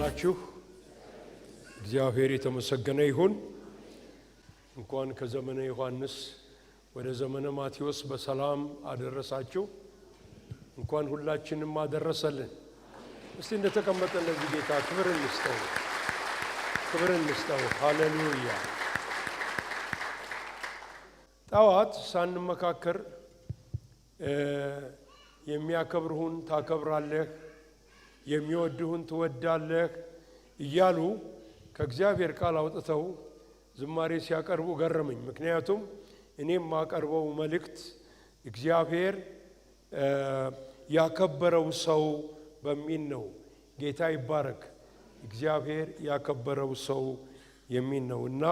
ዋላችሁ። እግዚአብሔር የተመሰገነ ይሁን። እንኳን ከዘመነ ዮሐንስ ወደ ዘመነ ማቴዎስ በሰላም አደረሳችሁ። እንኳን ሁላችንም አደረሰልን። እስቲ እንደተቀመጠን ለዚህ ጌታ ክብር እንስጠው። ሃሌሉያ። ጠዋት ሳንመካከር የሚያከብርሁን ታከብራለህ፣ የሚወድሁን ትወዳለህ እያሉ ከእግዚአብሔር ቃል አውጥተው ዝማሬ ሲያቀርቡ ገረመኝ። ምክንያቱም እኔም ማቀርበው መልእክት እግዚአብሔር ያከበረው ሰው በሚል ነው። ጌታ ይባረክ። እግዚአብሔር ያከበረው ሰው የሚል ነው እና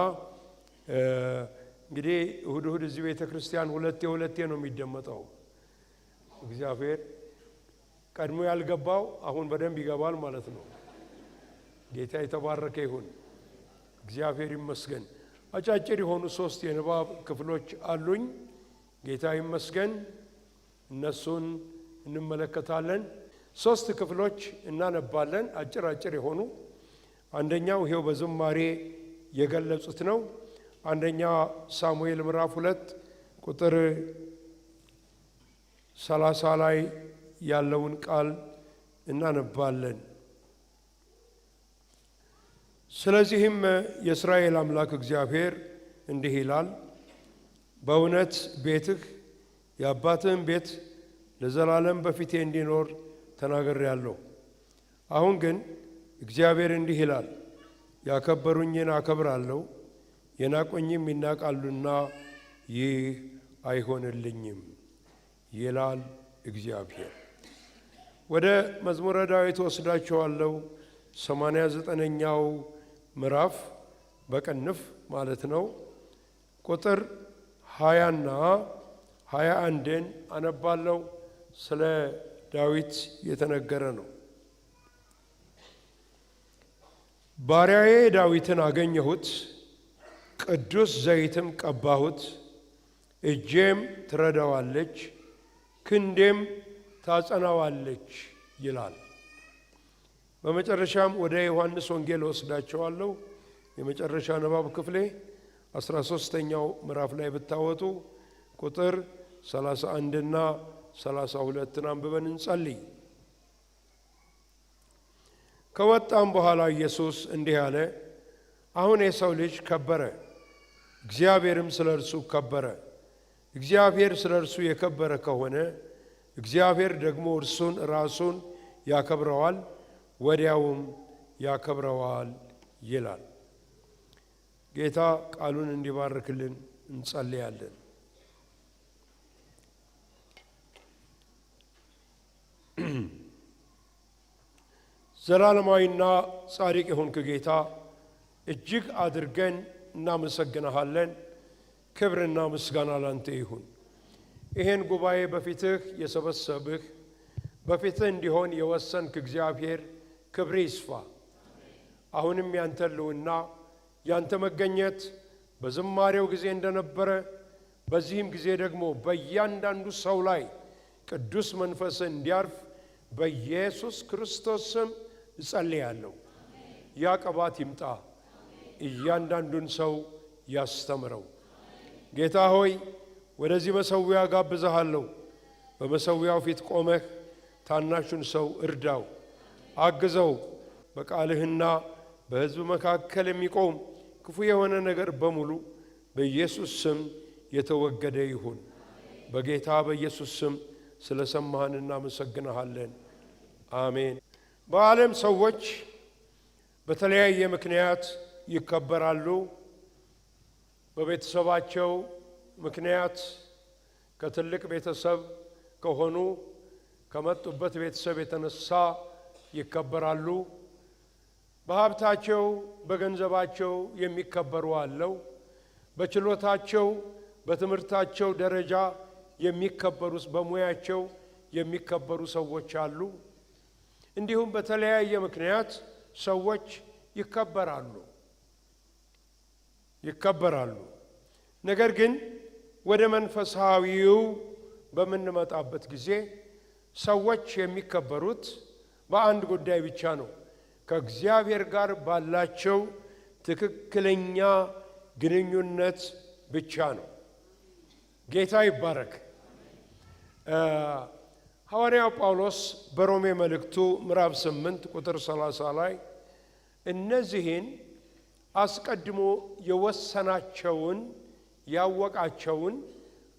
እንግዲህ እሁድ እዚህ ቤተክርስቲያን ሁለቴ ነው የሚደመጠው። እግዚአብሔር ቀድሞ ያልገባው አሁን በደንብ ይገባል ማለት ነው። ጌታ የተባረከ ይሁን። እግዚአብሔር ይመስገን። አጫጭር የሆኑ 3 የንባብ ክፍሎች አሉኝ። ጌታ ይመስገን። እነሱን እንመለከታለን። 3 ክፍሎች እናነባለን፣ አጭር የሆኑ። አንደኛው ይሄው በዝማሬ የገለጹት ነው። አንደኛ ሳሙኤል ምዕራፍ 2 ቁጥር 30 ላይ ያለውን ቃል እናነባለን። ስለዚህም የእስራኤል አምላክ እግዚአብሔር እንዲህ ይላል፣ በእውነት ቤትህ የአባትህም ቤት ለዘላለም በፊቴ እንዲኖር ተናግሬአለሁ። አሁን ግን እግዚአብሔር እንዲህ ይላል፣ ያከበሩኝን አከብራለሁ፣ የናቁኝም ይናቃሉና ይህ አይሆንልኝም ይላል እግዚአብሔር። ወደ መዝሙረ ዳዊት ወስዳቸዋለሁ። 89ኛው ምዕራፍ በቅንፍ ማለት ነው። ቁጥር 20ና 21ን አነባለሁ። ስለ ዳዊት የተነገረ ነው። ባሪያዬ ዳዊትን አገኘሁት፣ ቅዱስ ዘይትም ቀባሁት። እጄም ትረዳዋለች፣ ክንዴም ታጸናዋለች ይላል። በመጨረሻም ወደ ዮሐንስ ወንጌል ወስዳቸዋለሁ። የመጨረሻ ንባብ ክፍሌ 13ኛው ምዕራፍ ላይ ብታወጡ ቁጥር 31ና 32ን አንብበን እንጸልይ። ከወጣም በኋላ ኢየሱስ እንዲህ አለ፣ አሁን የሰው ልጅ ከበረ፣ እግዚአብሔርም ስለ እርሱ ከበረ። እግዚአብሔር ስለ እርሱ የከበረ ከሆነ እግዚአብሔር ደግሞ እርሱን ራሱን ያከብረዋል፣ ወዲያውም ያከብረዋል ይላል። ጌታ ቃሉን እንዲባርክልን እንጸልያለን። ዘላለማዊና ጻድቅ የሆንክ ጌታ እጅግ አድርገን እናመሰግንሃለን። ክብርና ምስጋና ላንተ ይሁን። ይሄን ጉባኤ በፊትህ የሰበሰብህ በፊትህ እንዲሆን የወሰንክ እግዚአብሔር ክብር ይስፋ። አሁንም ያንተ ልውና ያንተ መገኘት በዝማሬው ጊዜ እንደነበረ በዚህም ጊዜ ደግሞ በእያንዳንዱ ሰው ላይ ቅዱስ መንፈስ እንዲያርፍ በኢየሱስ ክርስቶስ ስም እጸልያለሁ። ያ ቅባት ይምጣ፣ እያንዳንዱን ሰው ያስተምረው። ጌታ ሆይ ወደዚህ መሠዊያ ጋብዘሃለሁ። በመሠዊያው ፊት ቆመህ ታናሹን ሰው እርዳው፣ አግዘው። በቃልህና በሕዝብ መካከል የሚቆም ክፉ የሆነ ነገር በሙሉ በኢየሱስ ስም የተወገደ ይሁን። በጌታ በኢየሱስ ስም ስለ ሰማህን እናመሰግንሃለን። አሜን። በዓለም ሰዎች በተለያየ ምክንያት ይከበራሉ። በቤተሰባቸው ምክንያት ከትልቅ ቤተሰብ ከሆኑ ከመጡበት ቤተሰብ የተነሳ ይከበራሉ። በሀብታቸው በገንዘባቸው የሚከበሩ አለው። በችሎታቸው በትምህርታቸው ደረጃ የሚከበሩ፣ በሙያቸው የሚከበሩ ሰዎች አሉ። እንዲሁም በተለያየ ምክንያት ሰዎች ይከበራሉ። ነገር ግን ወደ መንፈሳዊው በምንመጣበት ጊዜ ሰዎች የሚከበሩት በአንድ ጉዳይ ብቻ ነው። ከእግዚአብሔር ጋር ባላቸው ትክክለኛ ግንኙነት ብቻ ነው። ጌታ ይባረክ። ሐዋርያው ጳውሎስ በሮሜ መልእክቱ ምዕራፍ 8 ቁጥር 30 ላይ እነዚህን አስቀድሞ የወሰናቸውን ያወቃቸውን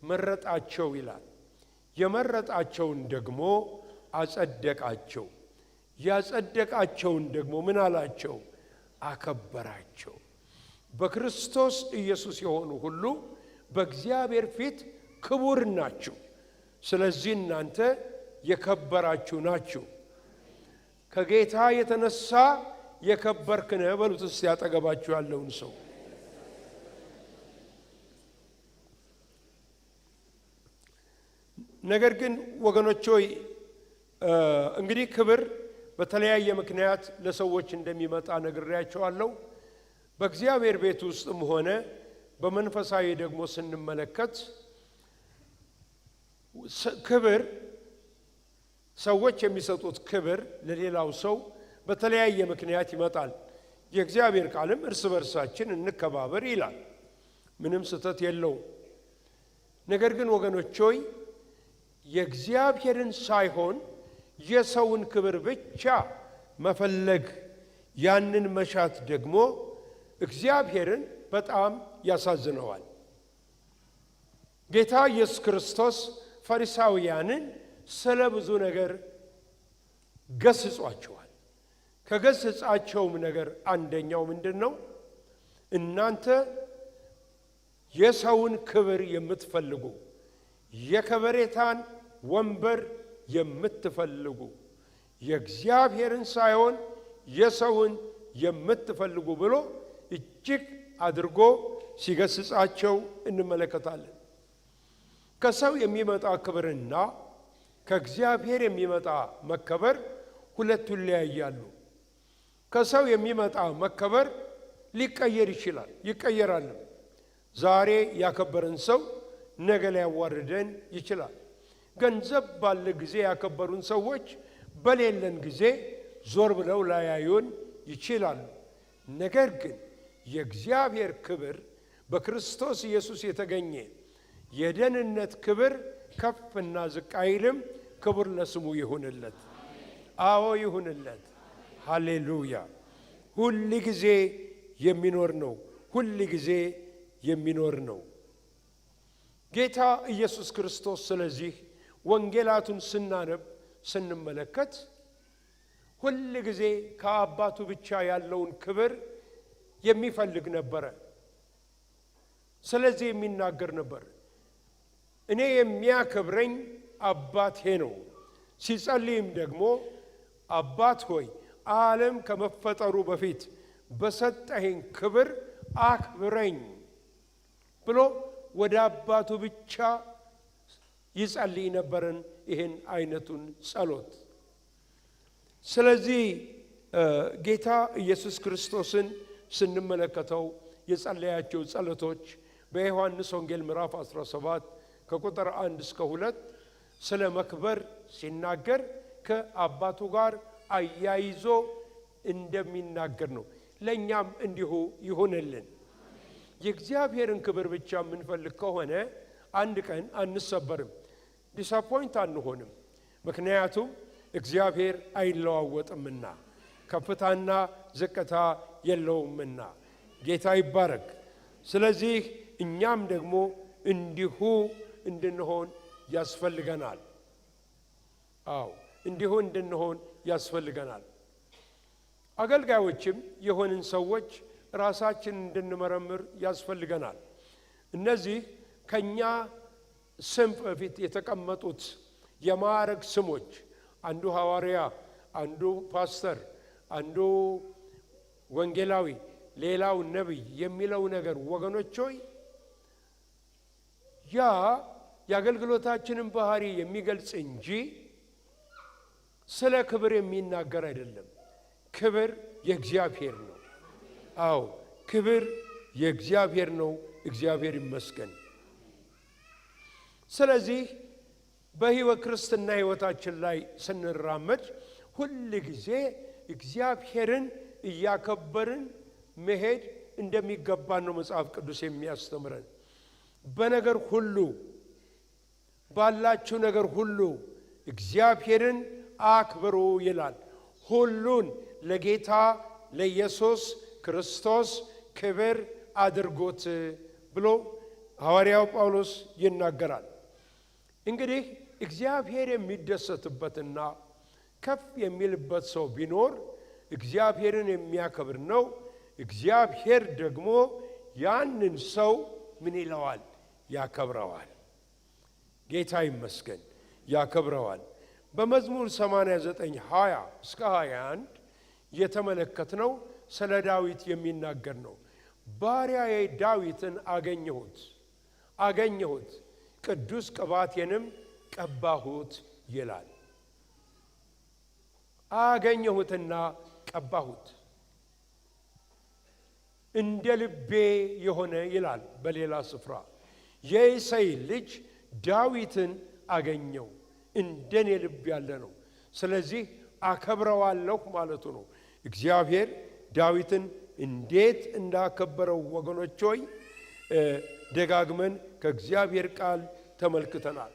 መረጣቸው ይላል። የመረጣቸውን ደግሞ አጸደቃቸው። ያጸደቃቸውን ደግሞ ምን አላቸው? አከበራቸው። በክርስቶስ ኢየሱስ የሆኑ ሁሉ በእግዚአብሔር ፊት ክቡር ናቸው። ስለዚህ እናንተ የከበራችሁ ናችሁ። ከጌታ የተነሳ የከበርክ ነህ በሉት እስቲ ያጠገባችሁ ያለውን ሰው። ነገር ግን ወገኖች ሆይ እንግዲህ ክብር በተለያየ ምክንያት ለሰዎች እንደሚመጣ ነግሬያቸዋለሁ። በእግዚአብሔር ቤት ውስጥም ሆነ በመንፈሳዊ ደግሞ ስንመለከት ክብር ሰዎች የሚሰጡት ክብር ለሌላው ሰው በተለያየ ምክንያት ይመጣል። የእግዚአብሔር ቃልም እርስ በርሳችን እንከባበር ይላል። ምንም ስህተት የለውም። ነገር ግን ወገኖች ሆይ የእግዚአብሔርን ሳይሆን የሰውን ክብር ብቻ መፈለግ፣ ያንን መሻት ደግሞ እግዚአብሔርን በጣም ያሳዝነዋል። ጌታ ኢየሱስ ክርስቶስ ፈሪሳውያንን ስለ ብዙ ነገር ገስጿቸዋል። ከገስጻቸውም ነገር አንደኛው ምንድን ነው? እናንተ የሰውን ክብር የምትፈልጉ፣ የከበሬታን ወንበር የምትፈልጉ፣ የእግዚአብሔርን ሳይሆን የሰውን የምትፈልጉ ብሎ እጅግ አድርጎ ሲገስጻቸው እንመለከታለን። ከሰው የሚመጣ ክብርና ከእግዚአብሔር የሚመጣ መከበር ሁለቱ ይለያያሉ። ከሰው የሚመጣ መከበር ሊቀየር ይችላል፣ ይቀየራል። ዛሬ ያከበረን ሰው ነገ ሊያዋርደን ይችላል። ገንዘብ ባለ ጊዜ ያከበሩን ሰዎች በሌለን ጊዜ ዞር ብለው ላያዩን ይችላሉ። ነገር ግን የእግዚአብሔር ክብር በክርስቶስ ኢየሱስ የተገኘ የደህንነት ክብር ከፍና ዝቅ አይልም። ክብር ለስሙ ይሁንለት። አዎ ይሁንለት። ሃሌሉያ። ሁል ጊዜ የሚኖር ነው። ሁል ጊዜ የሚኖር ነው ጌታ ኢየሱስ ክርስቶስ። ስለዚህ ወንጌላቱን ስናነብ ስንመለከት ሁል ጊዜ ከአባቱ ብቻ ያለውን ክብር የሚፈልግ ነበረ። ስለዚህ የሚናገር ነበር። እኔ የሚያከብረኝ አባቴ ነው። ሲጸልይም ደግሞ አባት ሆይ ዓለም ከመፈጠሩ በፊት በሰጠኸኝ ክብር አክብረኝ ብሎ ወደ አባቱ ብቻ ይጸልይ ነበርን፣ ይህን አይነቱን ጸሎት። ስለዚህ ጌታ ኢየሱስ ክርስቶስን ስንመለከተው የጸለያቸው ጸሎቶች በዮሐንስ ወንጌል ምዕራፍ 17 ከቁጥር 1 እስከ 2 ስለ መክበር ሲናገር ከአባቱ ጋር አያይዞ እንደሚናገር ነው። ለእኛም እንዲሁ ይሁንልን። የእግዚአብሔርን ክብር ብቻ የምንፈልግ ከሆነ አንድ ቀን አንሰበርም፣ ዲስአፖይንት አንሆንም። ምክንያቱም እግዚአብሔር አይለዋወጥምና ከፍታና ዝቅታ የለውምና። ጌታ ይባረክ። ስለዚህ እኛም ደግሞ እንዲሁ እንድንሆን ያስፈልገናል። አዎ እንዲሁ እንድንሆን ያስፈልገናል። አገልጋዮችም የሆንን ሰዎች ራሳችንን እንድንመረምር ያስፈልገናል። እነዚህ ከኛ ስም በፊት የተቀመጡት የማዕረግ ስሞች አንዱ ሐዋርያ፣ አንዱ ፓስተር፣ አንዱ ወንጌላዊ፣ ሌላው ነቢይ የሚለው ነገር ወገኖች ሆይ ያ የአገልግሎታችንን ባህሪ የሚገልጽ እንጂ ስለ ክብር የሚናገር አይደለም። ክብር የእግዚአብሔር ነው። አዎ ክብር የእግዚአብሔር ነው። እግዚአብሔር ይመስገን። ስለዚህ በሕይወት ክርስትና ሕይወታችን ላይ ስንራመድ ሁል ጊዜ እግዚአብሔርን እያከበርን መሄድ እንደሚገባን ነው መጽሐፍ ቅዱስ የሚያስተምረን። በነገር ሁሉ ባላችሁ ነገር ሁሉ እግዚአብሔርን አክብሩ ይላል። ሁሉን ለጌታ ለኢየሱስ ክርስቶስ ክብር አድርጉት ብሎ ሐዋርያው ጳውሎስ ይናገራል። እንግዲህ እግዚአብሔር የሚደሰትበትና ከፍ የሚልበት ሰው ቢኖር እግዚአብሔርን የሚያከብር ነው። እግዚአብሔር ደግሞ ያንን ሰው ምን ይለዋል? ያከብረዋል። ጌታ ይመስገን፣ ያከብረዋል። በመዝሙር 89 20 እስከ 21 የተመለከትነው ስለ ዳዊት የሚናገር ነው። ባሪያዬ ዳዊትን አገኘሁት ቅዱስ ቅባቴንም ቀባሁት ይላል። አገኘሁትና ቀባሁት እንደ ልቤ የሆነ ይላል። በሌላ ስፍራ የእሴይ ልጅ ዳዊትን አገኘው፣ እንደኔ ልብ ያለ ነው። ስለዚህ አከብረዋለሁ ማለቱ ነው። እግዚአብሔር ዳዊትን እንዴት እንዳከበረው ወገኖች ሆይ ደጋግመን ከእግዚአብሔር ቃል ተመልክተናል።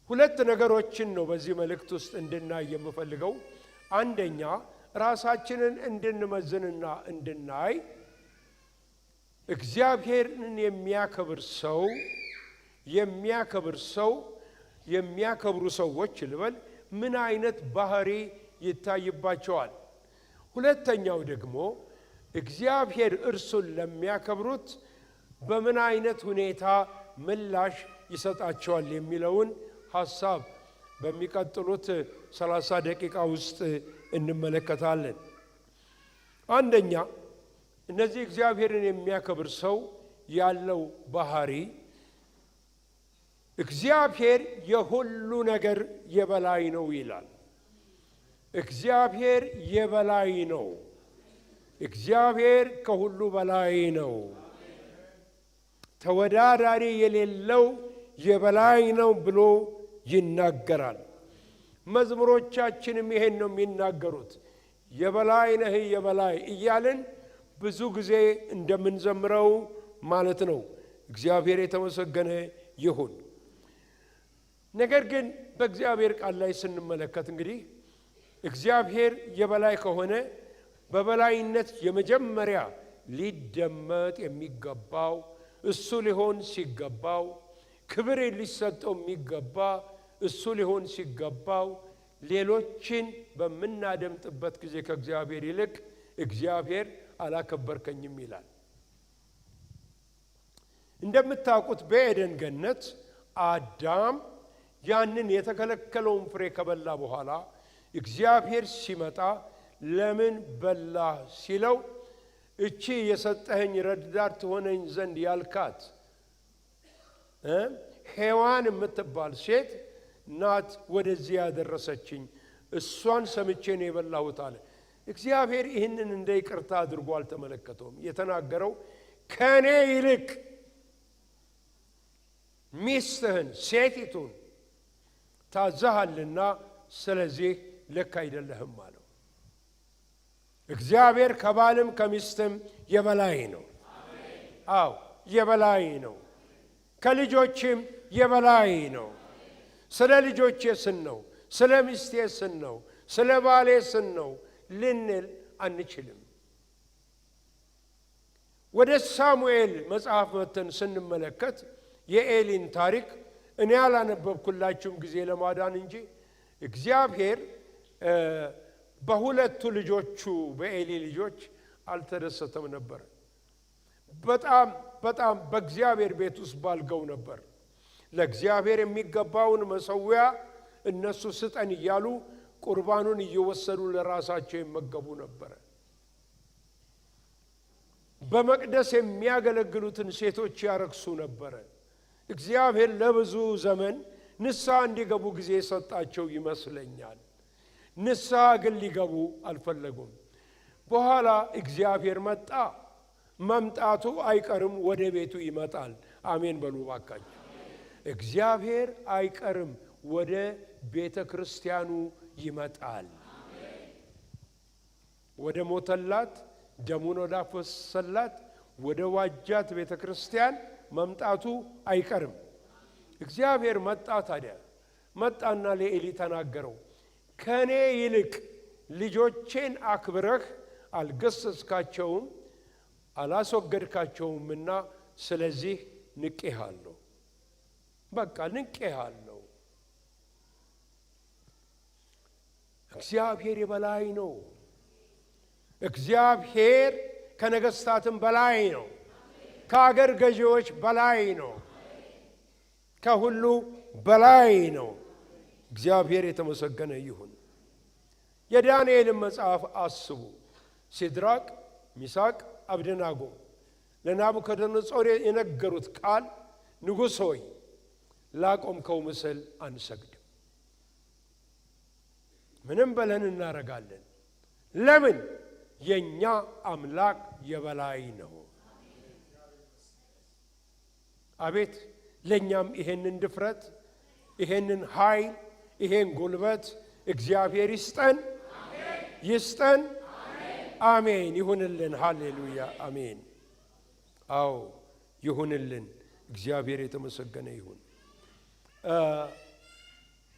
ሁለት ነገሮችን ነው በዚህ መልእክት ውስጥ እንድናይ የምፈልገው። አንደኛ ራሳችንን እንድንመዝንና እንድናይ እግዚአብሔርን የሚያከብር ሰው የሚያከብሩ ሰዎች ልበል ምን አይነት ባህሪ ይታይባቸዋል? ሁለተኛው ደግሞ እግዚአብሔር እርሱን ለሚያከብሩት በምን አይነት ሁኔታ ምላሽ ይሰጣቸዋል የሚለውን ሐሳብ በሚቀጥሉት 30 ደቂቃ ውስጥ እንመለከታለን። አንደኛ እነዚህ እግዚአብሔርን የሚያከብር ሰው ያለው ባህሪ እግዚአብሔር የሁሉ ነገር የበላይ ነው ይላል። እግዚአብሔር የበላይ ነው። እግዚአብሔር ከሁሉ በላይ ነው። ተወዳዳሪ የሌለው የበላይ ነው ብሎ ይናገራል። መዝሙሮቻችንም ይሄን ነው የሚናገሩት። የበላይ ነህ የበላይ እያልን ብዙ ጊዜ እንደምንዘምረው ማለት ነው። እግዚአብሔር የተመሰገነ ይሁን። ነገር ግን በእግዚአብሔር ቃል ላይ ስንመለከት እንግዲህ እግዚአብሔር የበላይ ከሆነ በበላይነት የመጀመሪያ ሊደመጥ የሚገባው እሱ ሊሆን ሲገባው፣ ክብር ሊሰጠው የሚገባ እሱ ሊሆን ሲገባው፣ ሌሎችን በምናደምጥበት ጊዜ ከእግዚአብሔር ይልቅ እግዚአብሔር አላከበርከኝም ይላል። እንደምታውቁት በኤደን ገነት አዳም ያንን የተከለከለውን ፍሬ ከበላ በኋላ እግዚአብሔር ሲመጣ ለምን በላህ ሲለው እቺ የሰጠኸኝ ረዳት ትሆነኝ ዘንድ ያልካት ሔዋን የምትባል ሴት ናት ወደዚህ ያደረሰችኝ፣ እሷን ሰምቼ ነው የበላሁት አለ። እግዚአብሔር ይህንን እንደ ይቅርታ አድርጎ አልተመለከተውም። የተናገረው ከኔ ይልቅ ሚስትህን ሴቲቱን ታዛሃልና ስለዚህ ልክ አይደለህም አለው። እግዚአብሔር ከባልም ከሚስትም የበላይ ነው። አዎ የበላይ ነው። ከልጆችም የበላይ ነው። ስለ ልጆቼ ስን ነው፣ ስለ ሚስቴ ስን ነው፣ ስለ ባሌ ስን ነው ልንል አንችልም። ወደ ሳሙኤል መጽሐፍ መተን ስንመለከት የኤሊን ታሪክ እኔ አላነበብኩላችሁም ጊዜ ለማዳን እንጂ እግዚአብሔር በሁለቱ ልጆቹ በኤሊ ልጆች አልተደሰተም ነበር። በጣም በእግዚአብሔር ቤት ውስጥ ባልገው ነበር። ለእግዚአብሔር የሚገባውን መሠዊያ እነሱ ስጠን እያሉ ቁርባኑን እየወሰዱ ለራሳቸው ይመገቡ ነበር። በመቅደስ የሚያገለግሉትን ሴቶች ያረክሱ ነበር። እግዚአብሔር ለብዙ ዘመን ንስሐ እንዲገቡ ጊዜ ሰጣቸው ይመስለኛል። ንስሐ ግን ሊገቡ አልፈለጉም። በኋላ እግዚአብሔር መጣ። መምጣቱ አይቀርም፣ ወደ ቤቱ ይመጣል። አሜን በሉ ባካችሁ። እግዚአብሔር አይቀርም፣ ወደ ቤተ ክርስቲያኑ ይመጣል። ወደ ሞተላት ደሙን ወደ አፈሰሰላት ወደ ዋጃት ቤተ ክርስቲያን መምጣቱ አይቀርም። እግዚአብሔር መጣ። ታዲያ መጣና ለኤሊ ተናገረው፣ ከኔ ይልቅ ልጆቼን አክብረህ አልገሰጽካቸውም አላስወገድካቸውምና ስለዚህ ንቄሃለሁ። በቃ ንቄሃለሁ። እግዚአብሔር የበላይ ነው። እግዚአብሔር ከነገስታትም በላይ ነው። ከአገር ገዢዎች በላይ ነው። ከሁሉ በላይ ነው። እግዚአብሔር የተመሰገነ ይሁን። የዳንኤልን መጽሐፍ አስቡ። ሲድራቅ ሚሳቅ አብደናጎ ለናቡከደነጾር የነገሩት ቃል ንጉሥ ሆይ ላቆምከው ምስል አንሰግድም፣ ምንም በለን እናረጋለን። ለምን? የኛ አምላክ የበላይ ነው። አቤት ለኛም ይሄንን ድፍረት፣ ይሄንን ኃይል፣ ይሄን ጉልበት እግዚአብሔር ይስጠን፣ ይስጠን። አሜን። ይሁንልን። ሃሌሉያ አሜን። አዎ ይሁንልን። እግዚአብሔር የተመሰገነ ይሁን።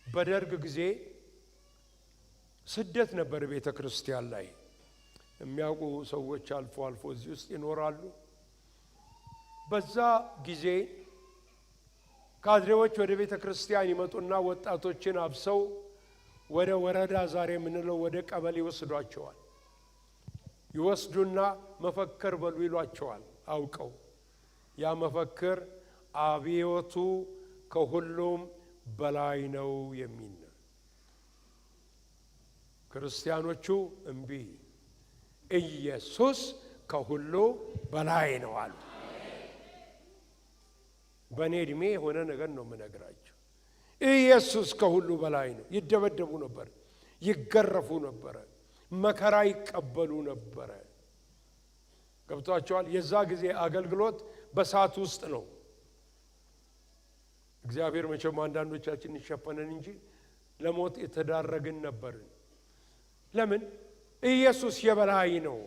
በደርግ ጊዜ ስደት ነበር ቤተ ክርስቲያን ላይ። የሚያውቁ ሰዎች አልፎ አልፎ እዚህ ውስጥ ይኖራሉ። በዛ ጊዜ ካድሬዎች ወደ ቤተ ክርስቲያን ይመጡና ወጣቶችን አብሰው ወደ ወረዳ ዛሬ የምንለው ወደ ቀበሌ ይወስዷቸዋል። ይወስዱና መፈክር በሉ ይሏቸዋል። አውቀው ያ መፈክር አብዮቱ ከሁሉም በላይ ነው የሚል ነው። ክርስቲያኖቹ እምቢ፣ ኢየሱስ ከሁሉ በላይ ነው አሉ። በእኔ ዕድሜ የሆነ ነገር ነው የምነግራቸው። ኢየሱስ ከሁሉ በላይ ነው። ይደበደቡ ነበር፣ ይገረፉ ነበረ፣ መከራ ይቀበሉ ነበረ። ገብቷቸዋል። የዛ ጊዜ አገልግሎት በሰዓት ውስጥ ነው። እግዚአብሔር መቼም አንዳንዶቻችን ይሸፈነን እንጂ ለሞት የተዳረግን ነበርን። ለምን? ኢየሱስ የበላይ ነው፣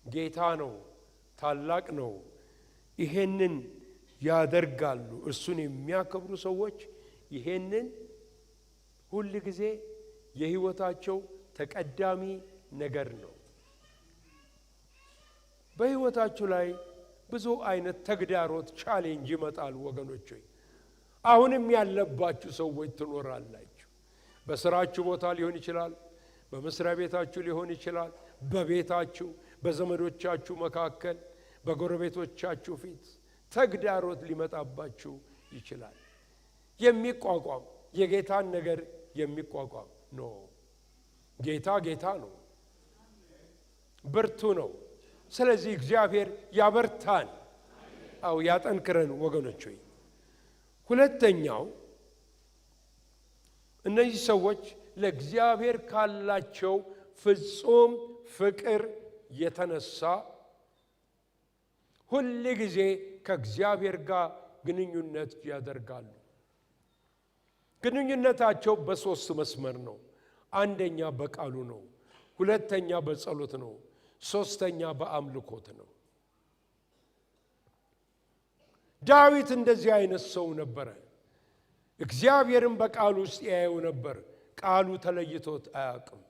ጌታ ነው፣ ታላቅ ነው። ይሄንን ያደርጋሉ። እርሱን የሚያከብሩ ሰዎች ይሄንን ሁል ጊዜ የህይወታቸው ተቀዳሚ ነገር ነው። በህይወታችሁ ላይ ብዙ አይነት ተግዳሮት ቻሌንጅ ይመጣል ወገኖች። አሁንም ያለባችሁ ሰዎች ትኖራላችሁ። በስራችሁ ቦታ ሊሆን ይችላል፣ በመስሪያ ቤታችሁ ሊሆን ይችላል፣ በቤታችሁ፣ በዘመዶቻችሁ መካከል፣ በጎረቤቶቻችሁ ፊት ተግዳሮት ሊመጣባችሁ ይችላል። የሚቋቋም የጌታን ነገር የሚቋቋም ነው። ጌታ ጌታ ነው፣ ብርቱ ነው። ስለዚህ እግዚአብሔር ያበርታን፣ አው ያጠንክረን ወገኖች ሆይ። ሁለተኛው እነዚህ ሰዎች ለእግዚአብሔር ካላቸው ፍጹም ፍቅር የተነሳ ሁሉ ጊዜ ከእግዚአብሔር ጋር ግንኙነት ያደርጋሉ። ግንኙነታቸው በሶስት መስመር ነው። አንደኛ በቃሉ ነው፣ ሁለተኛ በጸሎት ነው፣ ሶስተኛ በአምልኮት ነው። ዳዊት እንደዚህ አይነት ሰው ነበረ። እግዚአብሔርን በቃሉ ውስጥ ያየው ነበር። ቃሉ ተለይቶት አያውቅም።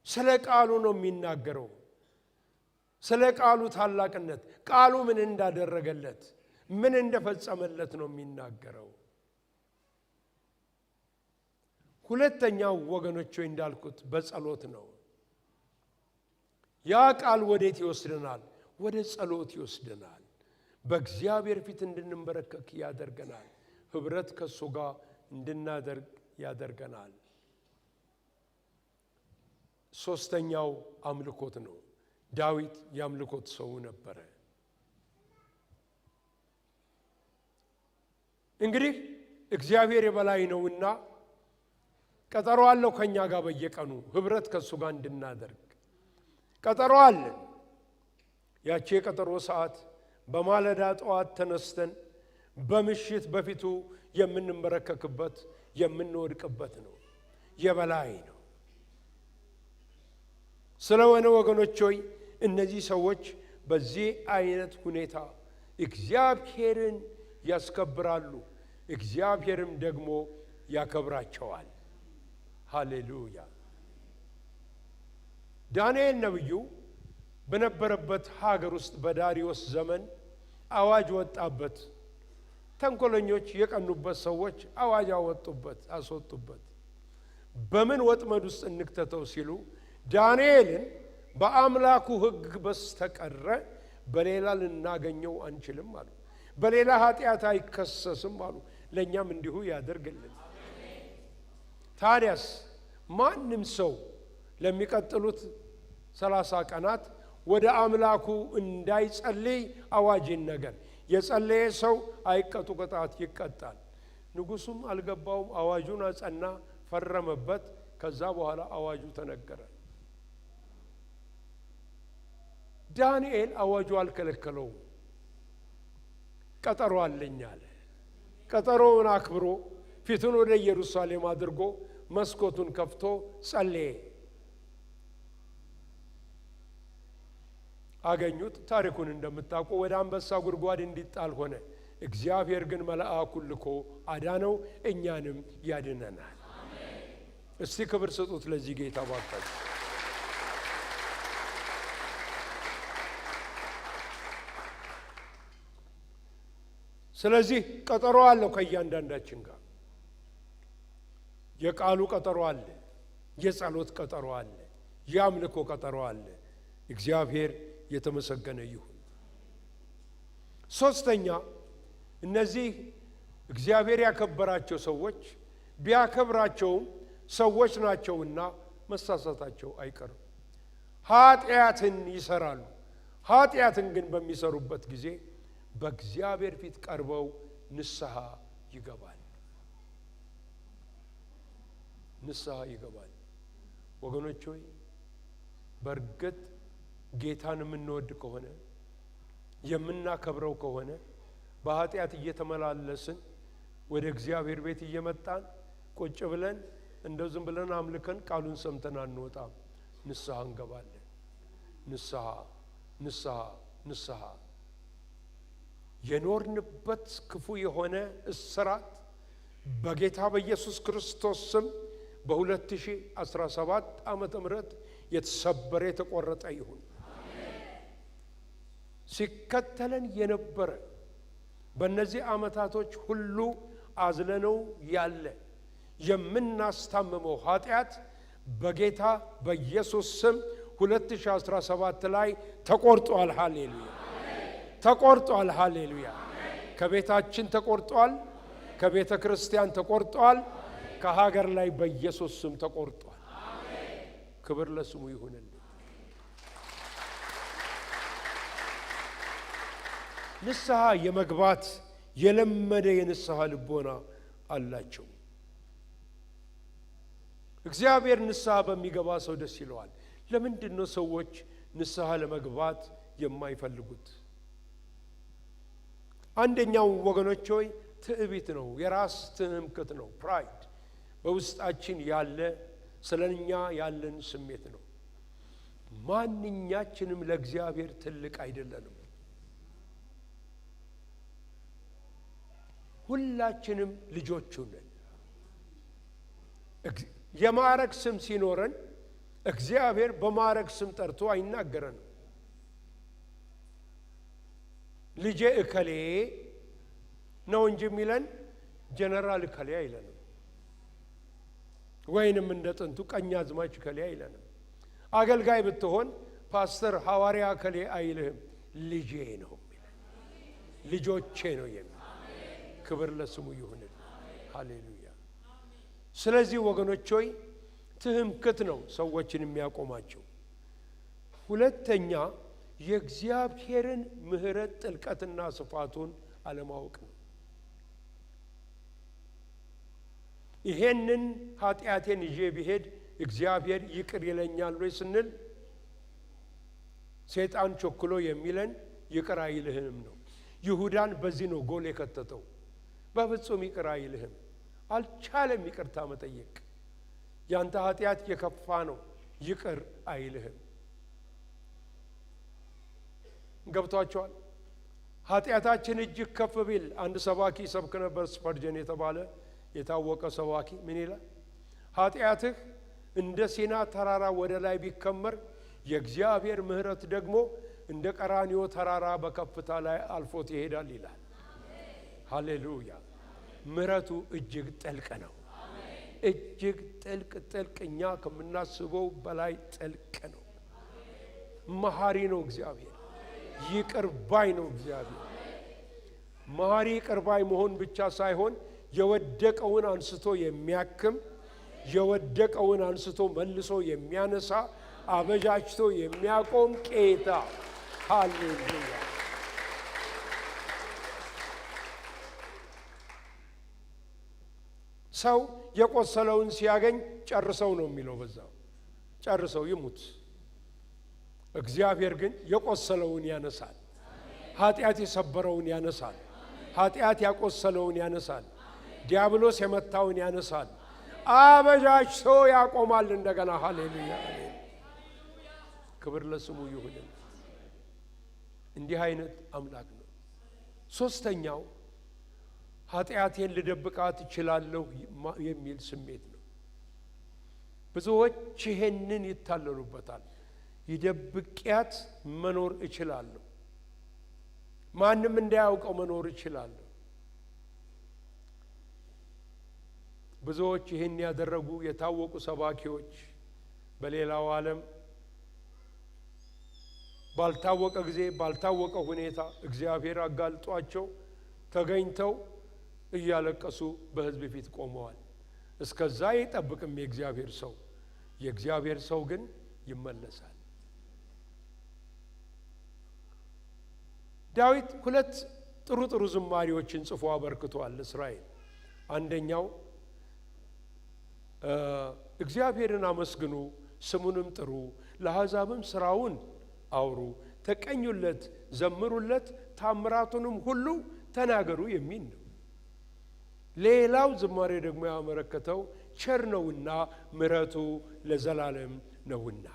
ስለ ቃሉ ነው የሚናገረው። ስለ ቃሉ ታላቅነት፣ ቃሉ ምን እንዳደረገለት፣ ምን እንደፈጸመለት ነው የሚናገረው። ሁለተኛው ወገኖች ሆይ እንዳልኩት በጸሎት ነው። ያ ቃል ወዴት ይወስደናል? ወደ ጸሎት ይወስደናል። በእግዚአብሔር ፊት እንድንበረከክ ያደርገናል። ህብረት ከሱ ጋር እንድናደርግ ያደርገናል። ሶስተኛው አምልኮት ነው። ዳዊት የአምልኮት ሰው ነበረ። እንግዲህ እግዚአብሔር የበላይ ነውና ቀጠሮ አለው ከኛ ጋር በየቀኑ ህብረት ከሱ ጋር እንድናደርግ ቀጠሮ አለን። ያቺ የቀጠሮ ሰዓት በማለዳ ጠዋት ተነስተን በምሽት በፊቱ የምንመረከክበት የምንወድቅበት ነው። የበላይ ነው። ስለሆነ ወገኖች ሆይ እነዚህ ሰዎች በዚህ አይነት ሁኔታ እግዚአብሔርን ያስከብራሉ፣ እግዚአብሔርም ደግሞ ያከብራቸዋል። ሃሌሉያ። ዳንኤል ነብዩ በነበረበት ሀገር ውስጥ በዳሪዮስ ዘመን አዋጅ ወጣበት። ተንኮለኞች የቀኑበት ሰዎች አዋጅ አስወጡበት። በምን ወጥመድ ውስጥ እንክተተው ሲሉ ዳንኤልን በአምላኩ ሕግ በስተቀረ በሌላ ልናገኘው አንችልም አሉ። በሌላ ኃጢአት አይከሰስም አሉ። ለእኛም እንዲሁ ያደርግልን። ታዲያስ ማንም ሰው ለሚቀጥሉት 30 ቀናት ወደ አምላኩ እንዳይጸልይ አዋጅ ነገር የጸለየ ሰው አይቀጡ ቅጣት ይቀጣል። ንጉሡም አልገባውም። አዋጁን አጸና፣ ፈረመበት። ከዛ በኋላ አዋጁ ተነገረ። ዳንኤል አዋጁ አልከለከለውም። ቀጠሮ አለኝ አለ። ቀጠሮውን አክብሮ ፊቱን ወደ ኢየሩሳሌም አድርጎ መስኮቱን ከፍቶ ጸለየ። አገኙት። ታሪኩን እንደምታውቁ ወደ አንበሳ ጉድጓድ እንዲጣል ሆነ። እግዚአብሔር ግን መልአኩን ልኮ አዳነው፣ እኛንም ያድነናል። እስቲ ክብር ስጡት ለዚህ ጌታ ባካችሁ። ስለዚህ ቀጠሮ አለው ከእያንዳንዳችን ጋር። የቃሉ ቀጠሮ አለ፣ የጸሎት ቀጠሮ አለ፣ የአምልኮ ቀጠሮ አለ። እግዚአብሔር የተመሰገነ ይሁን። ሶስተኛ እነዚህ እግዚአብሔር ያከበራቸው ሰዎች ቢያከብራቸውም ሰዎች ናቸውና መሳሳታቸው አይቀርም። ኃጢአትን ይሰራሉ። ኃጢአትን ግን በሚሰሩበት ጊዜ በእግዚአብሔር ፊት ቀርበው ንስሐ ይገባል። ንስሐ ይገባል። ወገኖች ሆይ በእርግጥ ጌታን የምንወድ ከሆነ የምናከብረው ከሆነ በኃጢአት እየተመላለስን ወደ እግዚአብሔር ቤት እየመጣን ቁጭ ብለን እንደው ዝም ብለን አምልከን ቃሉን ሰምተን አንወጣም። ንስሐ እንገባለን። ንስሐ ንስሐ ንስሐ። የኖርንበት ክፉ የሆነ እስራት በጌታ በኢየሱስ ክርስቶስ ስም በ2017 ዓመተ ምህረት የተሰበረ የተቆረጠ ይሁን። ሲከተለን የነበረ በእነዚህ ዓመታቶች ሁሉ አዝለነው ያለ የምናስታምመው ኃጢአት በጌታ በኢየሱስ ስም 2017 ላይ ተቆርጧል። ሃሌሉያ! ተቆርጧል። ሃሌሉያ! ከቤታችን ተቆርጧል። ከቤተ ክርስቲያን ተቆርጧል። ከሀገር ላይ በኢየሱስ ስም ተቆርጧል። ክብር ለስሙ ይሁንልን። ንስሐ የመግባት የለመደ የንስሐ ልቦና አላቸው። እግዚአብሔር ንስሐ በሚገባ ሰው ደስ ይለዋል። ለምንድን ነው ሰዎች ንስሐ ለመግባት የማይፈልጉት? አንደኛው ወገኖች ሆይ ትዕቢት ነው። የራስ ትምክህት ነው። ፕራይድ በውስጣችን ያለ ስለኛ ያለን ስሜት ነው። ማንኛችንም ለእግዚአብሔር ትልቅ አይደለንም። ሁላችንም ልጆቹ ነን። የማዕረግ ስም ሲኖረን እግዚአብሔር በማዕረግ ስም ጠርቶ አይናገረንም። ልጄ እከሌ ነው እንጂ የሚለን ጀነራል እከሌ አይለንም። ወይንም እንደ ጥንቱ ቀኛዝማች እከሌ አይለንም። አገልጋይ ብትሆን ፓስተር ሐዋርያ እከሌ አይልህም። ልጄ ነው የሚለን፣ ልጆቼ ነው የሚል። ክብር ለስሙ ይሁን። ሃሌሉያ። ስለዚህ ወገኖች ሆይ ትምክህት ነው ሰዎችን የሚያቆማቸው። ሁለተኛ የእግዚአብሔርን ምሕረት ጥልቀትና ስፋቱን አለማወቅ ነው። ይሄንን ኃጢአቴን ይዤ ብሄድ እግዚአብሔር ይቅር ይለኛል ወይ ስንል ሰይጣን ቸኩሎ የሚለን ይቅር አይልህም ነው። ይሁዳን በዚህ ነው ጎል የከተተው። በፍጹም ይቅር አይልህም፣ አልቻለም ይቅርታ መጠየቅ። ያንተ ኃጢአት የከፋ ነው፣ ይቅር አይልህም። ገብቷቸዋል። ኃጢአታችን እጅግ ከፍ ቢል አንድ ሰባኪ ሰብክ ነበር፣ ስፐርጀን የተባለ የታወቀ ሰባኪ። ምን ይላል? ኃጢአትህ እንደ ሲና ተራራ ወደ ላይ ቢከመር የእግዚአብሔር ምሕረት ደግሞ እንደ ቀራንዮ ተራራ በከፍታ ላይ አልፎት ይሄዳል ይላል። ሃሌሉያ! ምሕረቱ እጅግ ጥልቅ ነው። እጅግ ጥልቅ እኛ ከምናስበው በላይ ጥልቅ ነው። መሐሪ ነው እግዚአብሔር። ይቅር ባይ ነው እግዚአብሔር። መሐሪ ይቅር ባይ መሆን ብቻ ሳይሆን የወደቀውን አንስቶ የሚያክም፣ የወደቀውን አንስቶ መልሶ የሚያነሳ፣ አበጃጅቶ የሚያቆም ጌታ። ሃሌሉያ! ሰው የቆሰለውን ሲያገኝ ጨርሰው ነው የሚለው፣ በዛው ጨርሰው ይሙት። እግዚአብሔር ግን የቆሰለውን ያነሳል። ኃጢአት የሰበረውን ያነሳል። ኃጢአት ያቆሰለውን ያነሳል። ዲያብሎስ የመታውን ያነሳል። አበጃጅቶ ያቆማል እንደገና። ሃሌሉያ! ክብር ለስሙ ይሁን። እንዲህ አይነት አምላክ ነው። ሶስተኛው ኃጢአቴን ልደብቃት እችላለሁ የሚል ስሜት ነው። ብዙዎች ይሄንን ይታለሉበታል። ይደብቂያት መኖር እችላለሁ፣ ማንም እንዳያውቀው መኖር እችላለሁ። ብዙዎች ይህን ያደረጉ የታወቁ ሰባኪዎች በሌላው ዓለም ባልታወቀ ጊዜ ባልታወቀ ሁኔታ እግዚአብሔር አጋልጧቸው ተገኝተው እያለቀሱ በሕዝብ ፊት ቆመዋል። እስከዛ ይጠብቅም የእግዚአብሔር ሰው። የእግዚአብሔር ሰው ግን ይመለሳል። ዳዊት ሁለት ጥሩ ዝማሬዎችን ጽፎ አበርክቷል ለእስራኤል። አንደኛው እግዚአብሔርን አመስግኑ፣ ስሙንም ጥሩ፣ ለአሕዛብም ሥራውን አውሩ፣ ተቀኙለት፣ ዘምሩለት፣ ታምራቱንም ሁሉ ተናገሩ የሚል ነው። ሌላው ዝማሬ ደግሞ ያመለከተው ቸር ነውና ምሕረቱ ለዘላለም ነውና።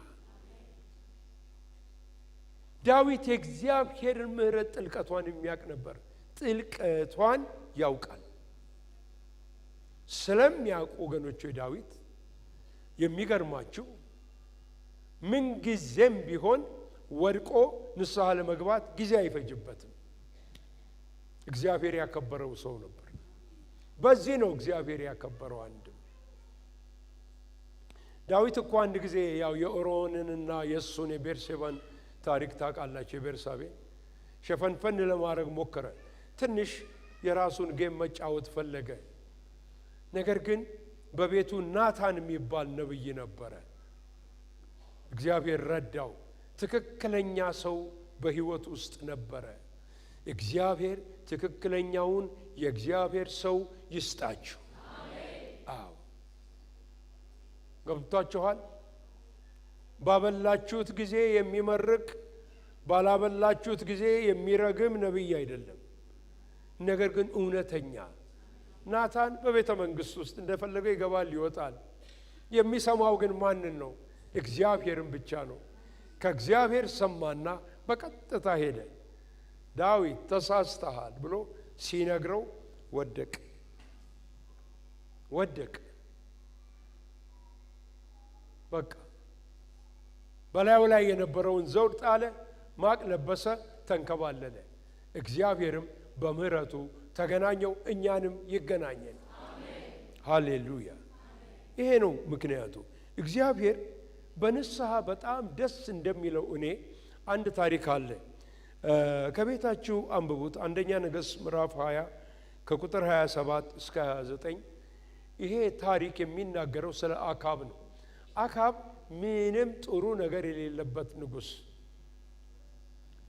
ዳዊት የእግዚአብሔርን ምሕረት ጥልቀቷን የሚያውቅ ነበር። ጥልቀቷን ያውቃል። ስለሚያውቁ ወገኖች ዳዊት የሚገርማችሁ ምን ጊዜም ቢሆን ወድቆ ንስሐ ለመግባት ጊዜ አይፈጅበትም። እግዚአብሔር ያከበረው ሰው ነበር። በዚህ ነው እግዚአብሔር ያከበረው። አንድም ዳዊት እኮ አንድ ጊዜ ያው የኦሮንንና የእሱን የቤርሴባን ታሪክ ታውቃላችሁ። የቤርሳቤ ሸፈንፈን ለማድረግ ሞከረ። ትንሽ የራሱን ጌም መጫወት ፈለገ። ነገር ግን በቤቱ ናታን የሚባል ነብይ ነበረ። እግዚአብሔር ረዳው። ትክክለኛ ሰው በሕይወት ውስጥ ነበረ። እግዚአብሔር ትክክለኛውን የእግዚአብሔር ሰው ይስጣችሁ። አዎ ገብቷችኋል? ባበላችሁት ጊዜ የሚመርቅ ባላበላችሁት ጊዜ የሚረግም ነብይ አይደለም። ነገር ግን እውነተኛ ናታን በቤተ መንግሥት ውስጥ እንደፈለገ ይገባል ይወጣል። የሚሰማው ግን ማንን ነው? እግዚአብሔርን ብቻ ነው። ከእግዚአብሔር ሰማና በቀጥታ ሄደ። ዳዊት ተሳስተሃል ብሎ ሲነግረው ወደቅ። በቃ በላዩ ላይ የነበረውን ዘውድ ጣለ፣ ማቅ ለበሰ፣ ተንከባለለ። እግዚአብሔርም በምሕረቱ ተገናኘው፣ እኛንም ይገናኘን። ሃሌሉያ! ይሄ ነው ምክንያቱ። እግዚአብሔር በንስሐ በጣም ደስ እንደሚለው እኔ አንድ ታሪክ አለ። ከቤታችሁ አንብቡት። አንደኛ ነገሥት ምዕራፍ 20 ከቁጥር 27 እስከ 29። ይሄ ታሪክ የሚናገረው ስለ አካብ ነው። አካብ ምንም ጥሩ ነገር የሌለበት ንጉሥ፣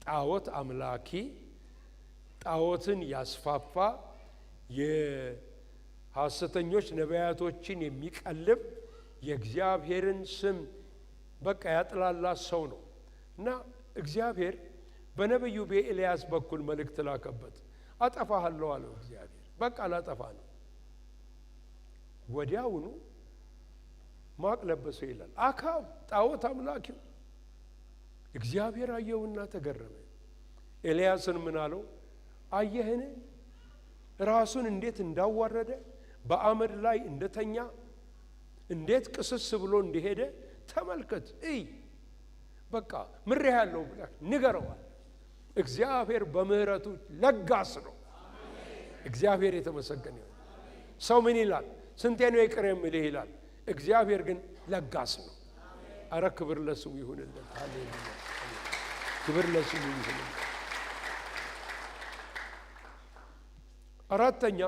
ጣዖት አምላኪ፣ ጣዖትን ያስፋፋ፣ የሐሰተኞች ነቢያቶችን የሚቀልብ፣ የእግዚአብሔርን ስም በቃ ያጥላላ ሰው ነው እና እግዚአብሔር በነቢዩ በኤልያስ በኩል መልእክት ላከበት። አጠፋሃለሁ አለው እግዚአብሔር። በቃ ላጠፋ ነው። ወዲያውኑ ማቅ ለበሰው ይላል። አካብ ጣዖት አምላኪው እግዚአብሔር አየውና ተገረመ። ኤልያስን ምን አለው? አየህን ራሱን እንዴት እንዳዋረደ፣ በአመድ ላይ እንደተኛ፣ እንዴት ቅስስ ብሎ እንደሄደ ተመልከት። በቃ ምሬሃለሁ ብለህ ንገረዋል። እግዚአብሔር በምህረቱ ለጋስ ነው። እግዚአብሔር የተመሰገነ ይሁን። ሰው ምን ይላል? ስንቴ ነው ይቅር የሚልህ ይላል። እግዚአብሔር ግን ለጋስ ነው። አረ ክብር ለስሙ ይሁንልን። ሃሌሉያ! ክብር ለስሙ ይሁንልን። አራተኛ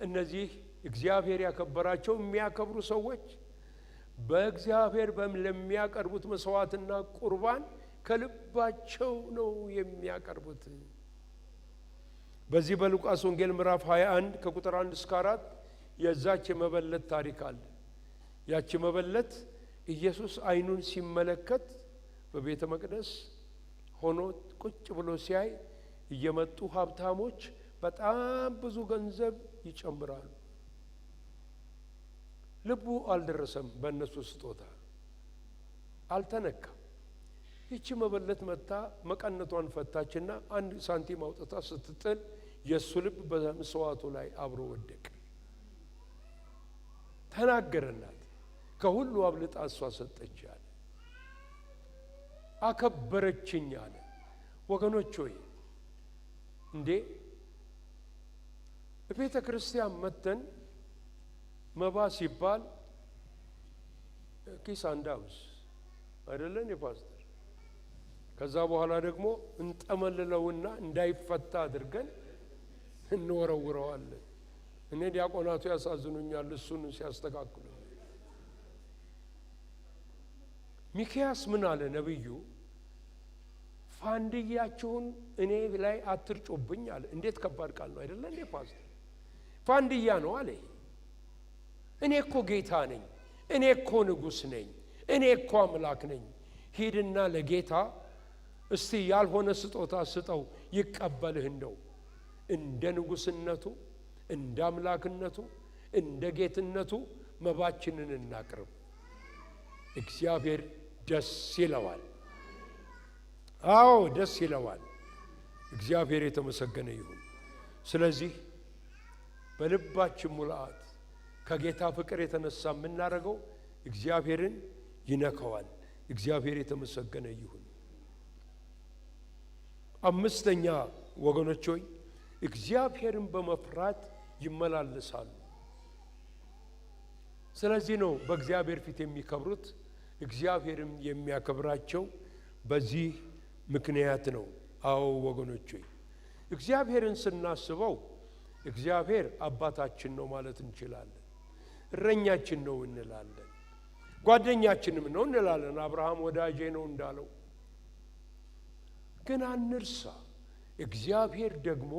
እነዚህ እግዚአብሔር ያከበራቸው የሚያከብሩ ሰዎች በእግዚአብሔር ለሚያቀርቡት መስዋዕትና ቁርባን ከልባቸው ነው የሚያቀርቡት። በዚህ በሉቃስ ወንጌል ምዕራፍ 21 ከቁጥር 1 እስከ 4 የዛች መበለት ታሪክ አለ። ያቺ መበለት ኢየሱስ አይኑን ሲመለከት በቤተ መቅደስ ሆኖ ቁጭ ብሎ ሲያይ እየመጡ ሀብታሞች በጣም ብዙ ገንዘብ ይጨምራሉ። ልቡ አልደረሰም፣ በእነሱ ስጦታ አልተነካም። ይቺ መበለት መጣ መቀነቷን ፈታችና አንድ ሳንቲም አውጥታ ስትጥል የሱ ልብ በመስዋዕቱ ላይ አብሮ ወደቀ። ተናገረናት። ከሁሉ አብልጣ እሷ ሰጠች አለ። አከበረችኝ አለ። ወገኖች ሆይ እንዴ በቤተ ክርስቲያን መተን መባ ሲባል ኪስ አንዳውስ አይደለን የፓስተር ከዛ በኋላ ደግሞ እንጠመልለውና እንዳይፈታ አድርገን እንወረውረዋለን። እኔ ዲያቆናቱ ያሳዝኑኛል እሱን ሲያስተካክሉ። ሚክያስ ምን አለ ነብዩ? ፋንድያችሁን እኔ ላይ አትርጩብኝ አለ። እንዴት ከባድ ቃል ነው አይደለ እንዴ ፓስተር? ፋንድያ ነው አለ። እኔ እኮ ጌታ ነኝ፣ እኔ እኮ ንጉሥ ነኝ፣ እኔ እኮ አምላክ ነኝ። ሂድና ለጌታ እስቲ ያልሆነ ስጦታ ስጠው ይቀበልህ። እንደው እንደ ንጉሥነቱ፣ እንደ አምላክነቱ፣ እንደ ጌትነቱ መባችንን እናቅርብ። እግዚአብሔር ደስ ይለዋል። አዎ ደስ ይለዋል። እግዚአብሔር የተመሰገነ ይሁን። ስለዚህ በልባችን ሙላት ከጌታ ፍቅር የተነሳ የምናደርገው እግዚአብሔርን ይነካዋል። እግዚአብሔር የተመሰገነ ይሁን። አምስተኛ ወገኖች ሆይ እግዚአብሔርን በመፍራት ይመላለሳሉ። ስለዚህ ነው በእግዚአብሔር ፊት የሚከብሩት። እግዚአብሔርም የሚያከብራቸው በዚህ ምክንያት ነው። አዎ ወገኖች ሆይ እግዚአብሔርን ስናስበው እግዚአብሔር አባታችን ነው ማለት እንችላለን። እረኛችን ነው እንላለን። ጓደኛችንም ነው እንላለን። አብርሃም ወዳጄ ነው እንዳለው ግን አንርሳ። እግዚአብሔር ደግሞ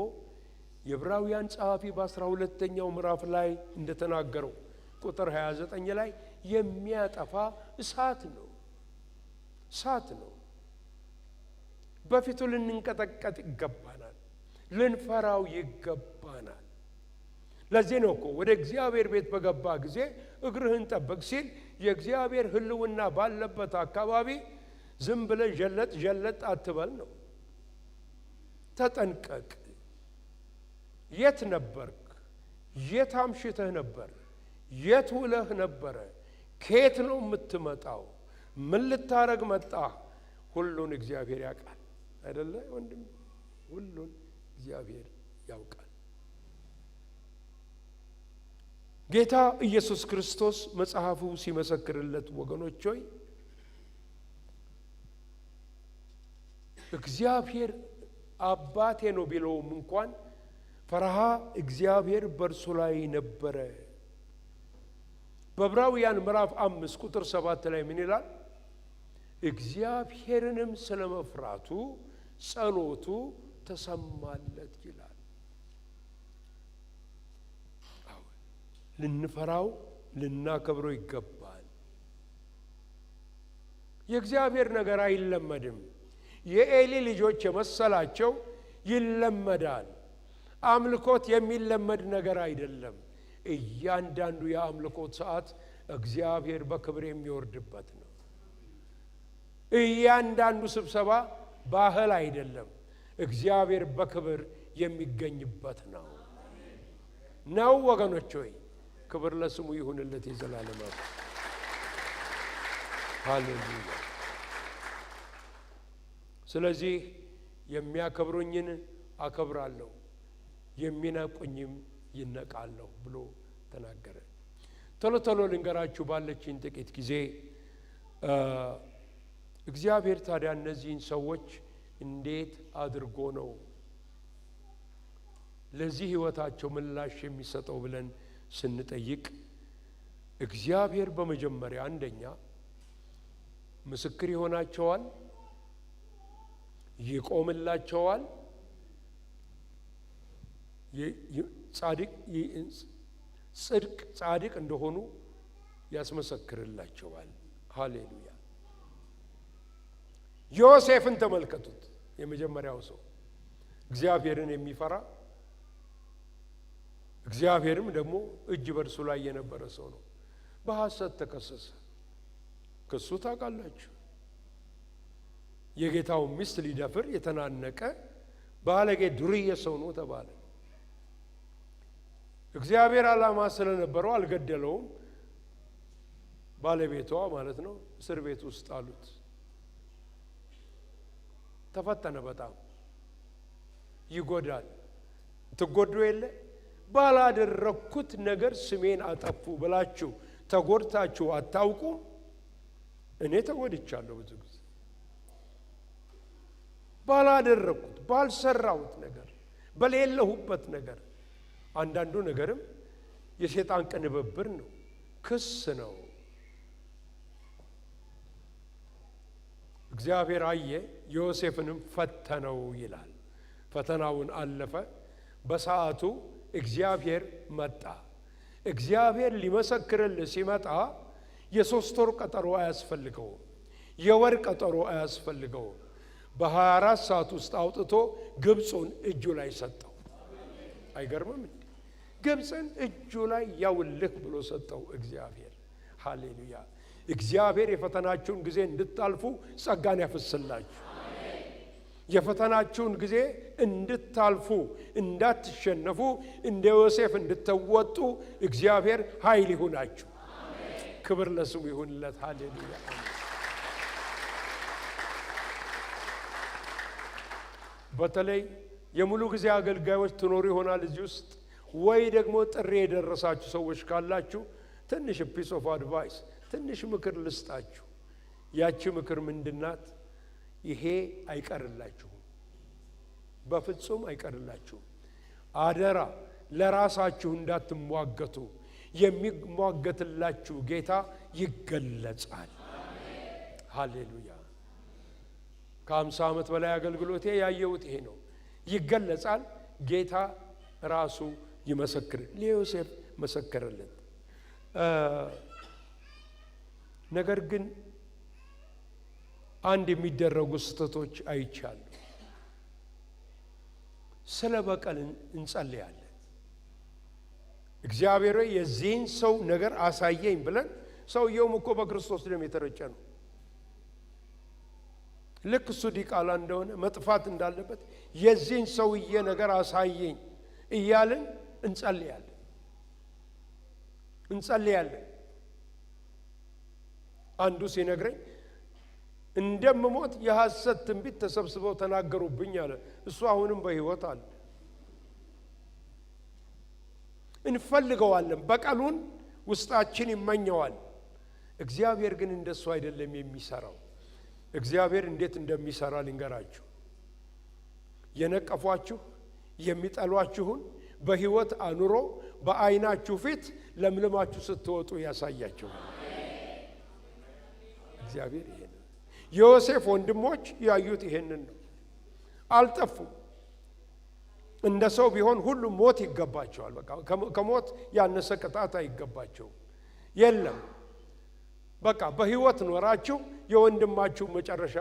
የዕብራውያን ጸሐፊ በ12ኛው ምዕራፍ ላይ እንደተናገረው ቁጥር 29 ላይ የሚያጠፋ እሳት ነው። እሳት ነው። በፊቱ ልንንቀጠቀጥ ይገባናል። ልንፈራው ይገባናል። ለዚህ ነው እኮ ወደ እግዚአብሔር ቤት በገባ ጊዜ እግርህን ጠብቅ ሲል የእግዚአብሔር ሕልውና ባለበት አካባቢ ዝም ብለህ ጀለጥ ጀለጥ አትበል ነው። ተጠንቀቅ። የት ነበርክ? የት አምሽተህ ነበር? የት ውለህ ነበረ? ከየት ነው የምትመጣው? ምን ልታረግ መጣህ? ሁሉን እግዚአብሔር ያውቃል አይደለ ወንድም? ሁሉን እግዚአብሔር ያውቃል። ጌታ ኢየሱስ ክርስቶስ መጽሐፉ ሲመሰክርለት ወገኖች ሆይ እግዚአብሔር አባቴ ነው ቢለውም እንኳን ፈርሃ እግዚአብሔር በእርሱ ላይ ነበረ። በዕብራውያን ምዕራፍ 5 ቁጥር 7 ላይ ምን ይላል? እግዚአብሔርንም ስለመፍራቱ ጸሎቱ ተሰማለት ይላል። ልንፈራው ልናከብረው ይገባል። የእግዚአብሔር ነገር አይለመድም። የኤሊ ልጆች የመሰላቸው ይለመዳል። አምልኮት የሚለመድ ነገር አይደለም። እያንዳንዱ የአምልኮት ሰዓት እግዚአብሔር በክብር የሚወርድበት ነው። እያንዳንዱ ስብሰባ ባህል አይደለም። እግዚአብሔር በክብር የሚገኝበት ነው ወገኖች ሆይ ክብር ለስሙ ይሁንለት የዘላለም አብ ሃሌሉያ። ስለዚህ የሚያከብሩኝን አከብራለሁ የሚናቁኝም ይነቃለሁ ብሎ ተናገረ። ቶሎ ልንገራችሁ ባለችኝ ጥቂት ጊዜ እግዚአብሔር ታዲያ እነዚህን ሰዎች እንዴት አድርጎ ነው ለዚህ ህይወታቸው ምላሽ የሚሰጠው ብለን ስንጠይቅ እግዚአብሔር በመጀመሪያ አንደኛ ምስክር ይሆናቸዋል፣ ይቆምላቸዋል፣ ጻድቅ እንደሆኑ ያስመሰክርላቸዋል። ሃሌሉያ። ዮሴፍን ተመልከቱት። የመጀመሪያው ሰው እግዚአብሔርን የሚፈራ እግዚአብሔርም ደግሞ እጅ በርሱ ላይ የነበረ ሰው ነው። በሐሰት ተከሰሰ። ክሱ ታውቃላችሁ። የጌታው ሚስት ሊደፍር የተናነቀ ባለጌ ዱርዬ ሰው ነው ተባለ። እግዚአብሔር ዓላማ ስለነበረው አልገደለውም። ባለቤቷ ማለት ነው እስር ቤት ውስጥ አሉት። ተፈተነ። በጣም ይጎዳል። ትጎዱ የለ ባላደረኩት ነገር ስሜን አጠፉ ብላችሁ ተጎድታችሁ አታውቁም? እኔ ተጎድቻለሁ ብዙ ጊዜ ባላደረኩት ባልሰራሁት ነገር በሌለሁበት ነገር። አንዳንዱ ነገርም የሰይጣን ቅንብብር ነው፣ ክስ ነው። እግዚአብሔር አየ፣ ዮሴፍንም ፈተነው ይላል። ፈተናውን አለፈ። በሰዓቱ እግዚአብሔር መጣ። እግዚአብሔር ሊመሰክርልህ ሲመጣ የ3 ወር ቀጠሮ አያስፈልገውም፣ የወር ቀጠሮ አያስፈልገውም። በ24 ሰዓት ውስጥ አውጥቶ ግብፁን እጁ ላይ ሰጠው። አይገርምም? ግብፅን እጁ ላይ ያውልህ ብሎ ሰጠው እግዚአብሔር። ሃሌሉያ። እግዚአብሔር የፈተናችሁን ጊዜ እንድታልፉ ጸጋን ያፈስላችሁ። የፈተናችሁን ጊዜ እንድታልፉ እንዳትሸነፉ እንደ ዮሴፍ እንድትወጡ እግዚአብሔር ኃይል ይሁናችሁ። ክብር ለስሙ ይሁንለት። ሃሌሉያ። በተለይ የሙሉ ጊዜ አገልጋዮች ትኖሩ ይሆናል እዚህ ውስጥ፣ ወይ ደግሞ ጥሪ የደረሳችሁ ሰዎች ካላችሁ ትንሽ ፒስ ኦፍ አድቫይስ ትንሽ ምክር ልስጣችሁ። ያቺ ምክር ምንድናት? ይሄ አይቀርላችሁም፣ በፍጹም አይቀርላችሁም። አደራ ለራሳችሁ እንዳትሟገቱ። የሚሟገትላችሁ ጌታ ይገለጻል። ሃሌሉያ። ከ50 ዓመት በላይ አገልግሎቴ ያየሁት ይሄ ነው። ይገለጻል። ጌታ ራሱ ይመሰክር። ለዮሴፍ መሰከረለት። ነገር ግን አንድ የሚደረጉ ስህተቶች አይቻሉ። ስለ በቀል እንጸልያለን። እግዚአብሔር የዚህን ሰው ነገር አሳየኝ ብለን፣ ሰውየውም እኮ በክርስቶስ ደም የተረጨ ነው። ልክ እሱ ዲቃላ እንደሆነ መጥፋት እንዳለበት የዚህን ሰውዬ ነገር አሳየኝ እያልን እንጸልያለን። አንዱ ሲነግረኝ እንደምሞት የሐሰት ትንቢት ተሰብስበው ተናገሩብኝ አለ። እሱ አሁንም በሕይወት አለ። እንፈልገዋለን፣ በቀሉን ውስጣችን ይመኘዋል። እግዚአብሔር ግን እንደሱ አይደለም የሚሰራው። እግዚአብሔር እንዴት እንደሚሰራ ልንገራችሁ። የነቀፏችሁ የሚጠሏችሁን በሕይወት አኑሮ በዓይናችሁ ፊት ለምልማችሁ ስትወጡ ያሳያችኋል። እግዚአብሔር ይሄን ዮሴፍ ወንድሞች ያዩት ይሄንን ነው። አልጠፉም። እንደ ሰው ቢሆን ሁሉ ሞት ይገባቸዋል። በቃ ከሞት ያነሰ ቅጣት አይገባቸውም። የለም በቃ በሕይወት ኖራችሁ የወንድማችሁ መጨረሻ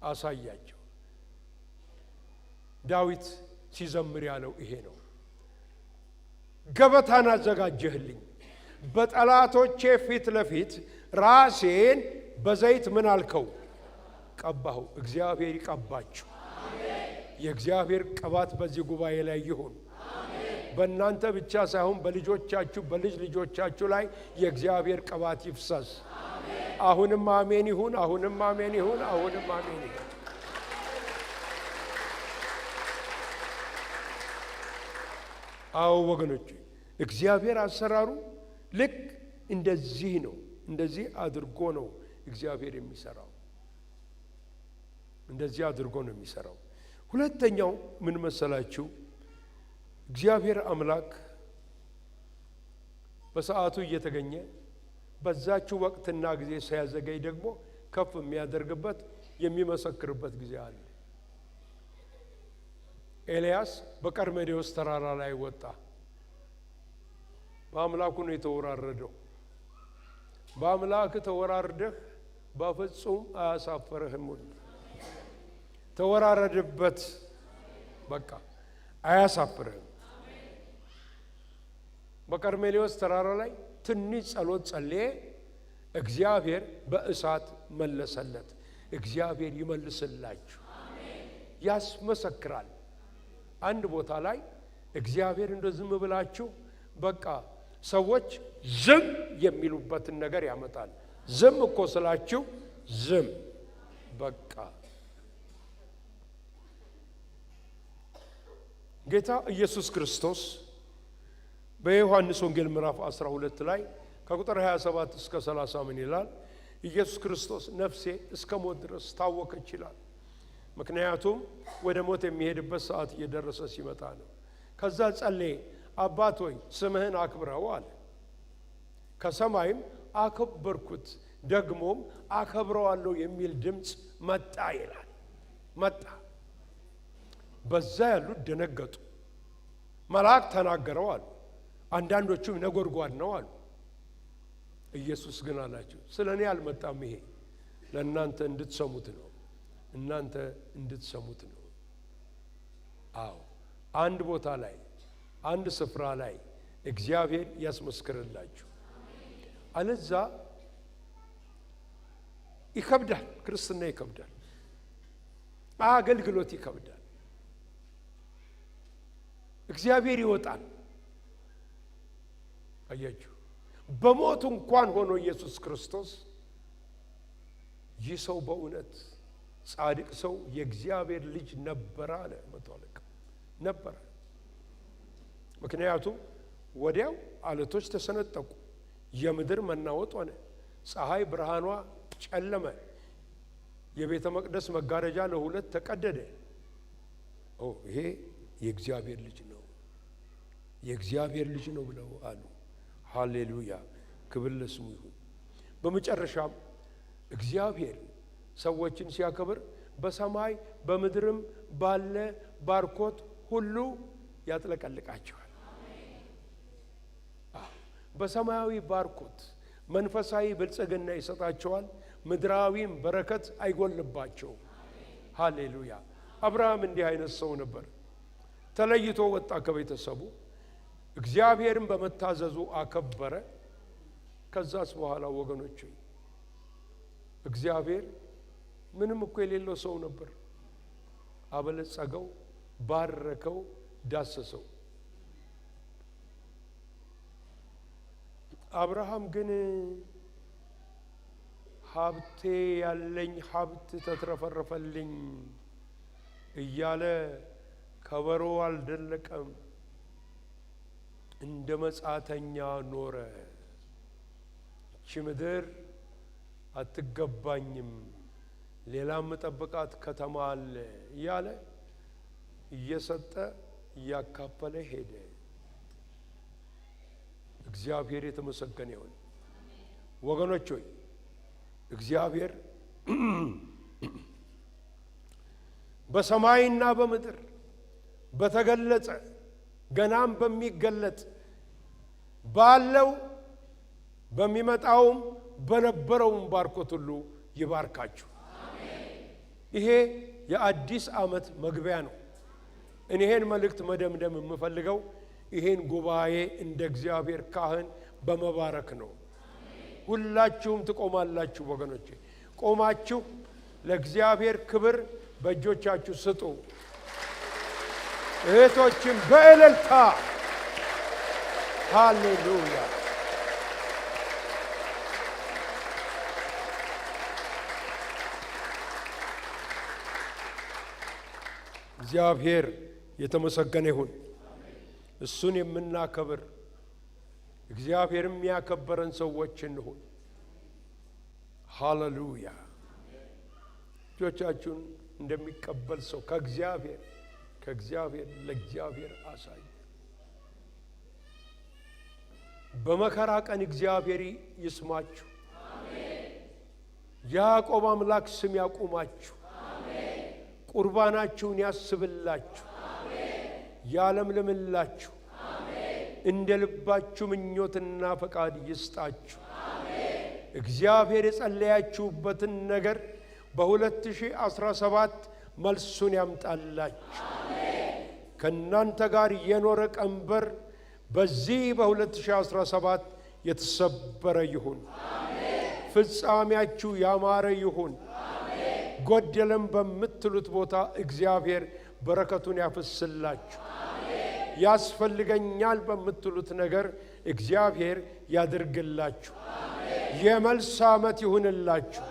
አሳያቸው። ዳዊት ሲዘምር ያለው ይሄ ነው። ገበታን አዘጋጀህልኝ በጠላቶቼ ፊት ለፊት ራሴን በዘይት ምን አልከው? ቀባሁ። እግዚአብሔር ይቀባችሁ። የእግዚአብሔር ቅባት በዚህ ጉባኤ ላይ ይሁን። በእናንተ ብቻ ሳይሆን በልጆቻችሁ በልጅ ልጆቻችሁ ላይ የእግዚአብሔር ቅባት ይፍሰስ። አሁንም አሜን ይሁን። አሁንም አሜን ይሁን። አሁንም አሜን ይሁን። አዎ ወገኖች፣ እግዚአብሔር አሰራሩ ልክ እንደዚህ ነው። እንደዚህ አድርጎ ነው እግዚአብሔር የሚሰራው። እንደዚህ አድርጎ ነው የሚሰራው። ሁለተኛው ምን መሰላችሁ? እግዚአብሔር አምላክ በሰዓቱ እየተገኘ በዛችሁ ወቅትና ጊዜ ሳያዘገይ ደግሞ ከፍ የሚያደርግበት የሚመሰክርበት ጊዜ አለ። ኤልያስ በቀርሜሎስ ተራራ ላይ ወጣ። በአምላኩ ነው የተወራረደው። በአምላክ ተወራርደህ በፍጹም አያሳፈርህም። ተወራረድበት፣ በቃ አያሳፍርህም። በቀርሜሎስ ተራራ ላይ ትንሽ ጸሎት ጸለየ። እግዚአብሔር በእሳት መለሰለት። እግዚአብሔር ይመልስላችሁ፣ ያስመሰክራል። አንድ ቦታ ላይ እግዚአብሔር እንደዝም ብላችሁ በቃ ሰዎች ዝም የሚሉበትን ነገር ያመጣል። ዝም እኮ ስላችሁ ዝም በቃ። ጌታ ኢየሱስ ክርስቶስ በዮሐንስ ወንጌል ምዕራፍ 12 ላይ ከቁጥር 27 እስከ 30 ምን ይላል? ኢየሱስ ክርስቶስ ነፍሴ እስከ ሞት ድረስ ታወከች ይላል። ምክንያቱም ወደ ሞት የሚሄድበት ሰዓት እየደረሰ ሲመጣ ነው። ከዛ ጸለየ፣ አባት ሆይ ስምህን አክብረው አለ። ከሰማይም አከበርኩት ደግሞም አከብረዋለሁ የሚል ድምፅ መጣ ይላል። መጣ። በዛ ያሉት ደነገጡ። መልአክ ተናገረው አሉ። አንዳንዶቹም ነጎድጓድ ነው አሉ። ኢየሱስ ግን አላቸው፣ ስለ እኔ አልመጣም፣ ይሄ ለእናንተ እንድትሰሙት ነው። እናንተ እንድትሰሙት ነው። አዎ አንድ ቦታ ላይ አንድ ስፍራ ላይ እግዚአብሔር ያስመስክርላችሁ። አለዛ ይከብዳል። ክርስትና ይከብዳል። አገልግሎት ይከብዳል። እግዚአብሔር ይወጣል። አያችሁ፣ በሞት እንኳን ሆኖ ኢየሱስ ክርስቶስ ይህ ሰው በእውነት ጻድቅ ሰው የእግዚአብሔር ልጅ ነበረ አለ። መቶ አለቃ ነበረ። ምክንያቱም ወዲያው አለቶች ተሰነጠቁ፣ የምድር መናወጥ ሆነ፣ ፀሐይ ብርሃኗ ጨለመ፣ የቤተ መቅደስ መጋረጃ ለሁለት ተቀደደ። ይሄ የእግዚአብሔር ልጅ ነው፣ የእግዚአብሔር ልጅ ነው ብለው አሉ። ሃሌሉያ፣ ክብር ለስሙ ይሁን። በመጨረሻም እግዚአብሔር ሰዎችን ሲያከብር በሰማይ በምድርም ባለ ባርኮት ሁሉ ያጥለቀልቃቸዋል። በሰማያዊ ባርኮት መንፈሳዊ ብልጽግና ይሰጣቸዋል። ምድራዊም በረከት አይጎልባቸውም። ሃሌሉያ። አብርሃም እንዲህ አይነት ሰው ነበር። ተለይቶ ወጣ ከቤተሰቡ፣ እግዚአብሔርን በመታዘዙ አከበረ። ከዛስ በኋላ ወገኖች እግዚአብሔር ምንም እኮ የሌለው ሰው ነበር። አበለጸገው፣ ባረከው፣ ዳሰሰው። አብርሃም ግን ሀብቴ ያለኝ ሀብት ተትረፈረፈልኝ እያለ ከበሮ አልደለቀም። እንደ መጻተኛ ኖረ። እቺ ምድር አትገባኝም፣ ሌላም መጠበቃት ከተማ አለ እያለ እየሰጠ እያካፈለ ሄደ። እግዚአብሔር የተመሰገነ ይሁን። ወገኖች ሆይ እግዚአብሔር በሰማይና በምድር በተገለጸ ገናም በሚገለጥ ባለው በሚመጣውም በነበረውም ባርኮት ሁሉ ይባርካችሁ። ይሄ የአዲስ ዓመት መግቢያ ነው። እኔን መልእክት መደምደም የምፈልገው ይሄን ጉባኤ እንደ እግዚአብሔር ካህን በመባረክ ነው። ሁላችሁም ትቆማላችሁ ወገኖቼ። ቆማችሁ ለእግዚአብሔር ክብር በእጆቻችሁ ስጡ። እህቶችም በእልልታ ሃሌሉያ። እግዚአብሔር የተመሰገነ ይሁን። እሱን የምናከብር እግዚአብሔርም ያከበረን ሰዎች እንሁን። ሃሌሉያ። እጆቻችሁን እንደሚቀበል ሰው ከእግዚአብሔር ለእግዚአብሔር አሳዩ። በመከራ ቀን እግዚአብሔር ይስማችሁ። ያዕቆብ አምላክ ስም ያቁማችሁ። ቁርባናችሁን ያስብላችሁ፣ ያለምልምላችሁ፣ እንደ ልባችሁ ምኞትና ፈቃድ ይስጣችሁ። እግዚአብሔር የጸለያችሁበትን ነገር በ2017 መልሱን ያምጣላችሁ። ከእናንተ ጋር የኖረ ቀንበር በዚህ በ2017 የተሰበረ ይሁን። ፍጻሜያችሁ ያማረ ይሁን። ጎደለም በምትሉት ቦታ እግዚአብሔር በረከቱን ያፈስላችሁ። ያስፈልገኛል በምትሉት ነገር እግዚአብሔር ያድርግላችሁ። የመልስ ዓመት ይሁንላችሁ።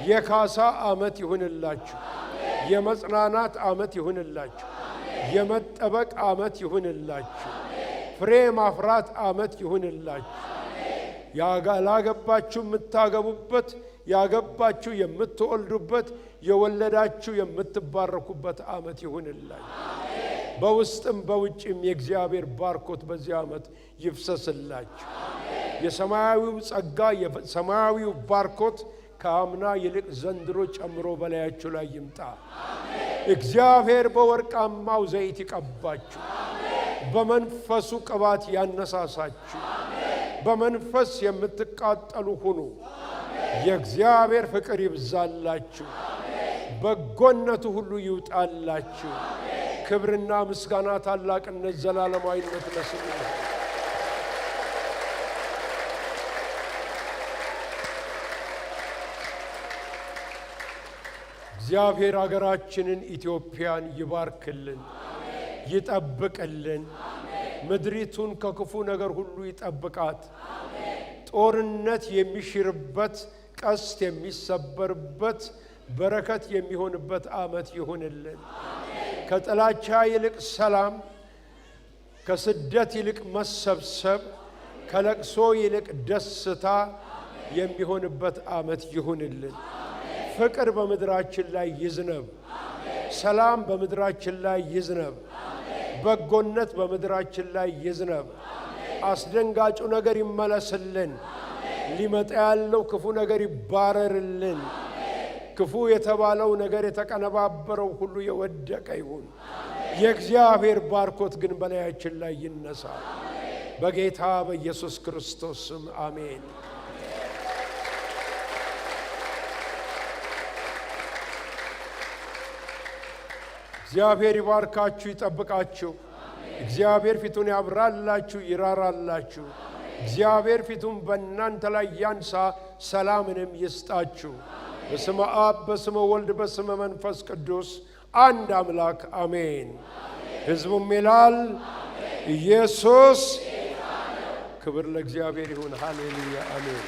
የካሳ ዓመት ይሁንላችሁ። የመጽናናት ዓመት ይሁንላችሁ። የመጠበቅ ዓመት ይሁንላችሁ። ፍሬ ማፍራት ዓመት ይሁንላችሁ። ያላገባችሁ የምታገቡበት፣ ያገባችሁ የምትወልዱበት፣ የወለዳችሁ የምትባረኩበት ዓመት ይሁንላችሁ። በውስጥም በውጭም የእግዚአብሔር ባርኮት በዚህ ዓመት ይፍሰስላችሁ። የሰማያዊው ጸጋ የሰማያዊው ባርኮት ከአምና ይልቅ ዘንድሮ ጨምሮ በላያችሁ ላይ ይምጣ። እግዚአብሔር በወርቃማው ዘይት ይቀባችሁ። በመንፈሱ ቅባት ያነሳሳችሁ። በመንፈስ የምትቃጠሉ ሁኑ። የእግዚአብሔር ፍቅር ይብዛላችሁ። በጎነቱ ሁሉ ይውጣላችሁ። ክብርና ምስጋና፣ ታላቅነት፣ ዘላለማዊነት ለስሙ ይሁን። እግዚአብሔር ሀገራችንን ኢትዮጵያን ይባርክልን፣ ይጠብቅልን። ምድሪቱን ከክፉ ነገር ሁሉ ይጠብቃት። ጦርነት የሚሽርበት፣ ቀስት የሚሰበርበት፣ በረከት የሚሆንበት ዓመት ይሁንልን። ከጥላቻ ይልቅ ሰላም፣ ከስደት ይልቅ መሰብሰብ፣ ከለቅሶ ይልቅ ደስታ የሚሆንበት ዓመት ይሁንልን። ፍቅር በምድራችን ላይ ይዝነብ። ሰላም በምድራችን ላይ ይዝነብ። በጎነት በምድራችን ላይ ይዝነብ። አስደንጋጩ ነገር ይመለስልን። ሊመጣ ያለው ክፉ ነገር ይባረርልን። ክፉ የተባለው ነገር፣ የተቀነባበረው ሁሉ የወደቀ ይሁን። የእግዚአብሔር ባርኮት ግን በላያችን ላይ ይነሳ። በጌታ በኢየሱስ ክርስቶስ ስም አሜን። እግዚአብሔር ይባርካችሁ፣ ይጠብቃችሁ። እግዚአብሔር ፊቱን ያብራላችሁ፣ ይራራላችሁ። እግዚአብሔር ፊቱን በእናንተ ላይ ያንሳ፣ ሰላምንም ይስጣችሁ። በስመ አብ በስመ ወልድ በስመ መንፈስ ቅዱስ አንድ አምላክ አሜን። ሕዝቡም ይላል ኢየሱስ። ክብር ለእግዚአብሔር ይሁን። ሃሌሉያ አሜን።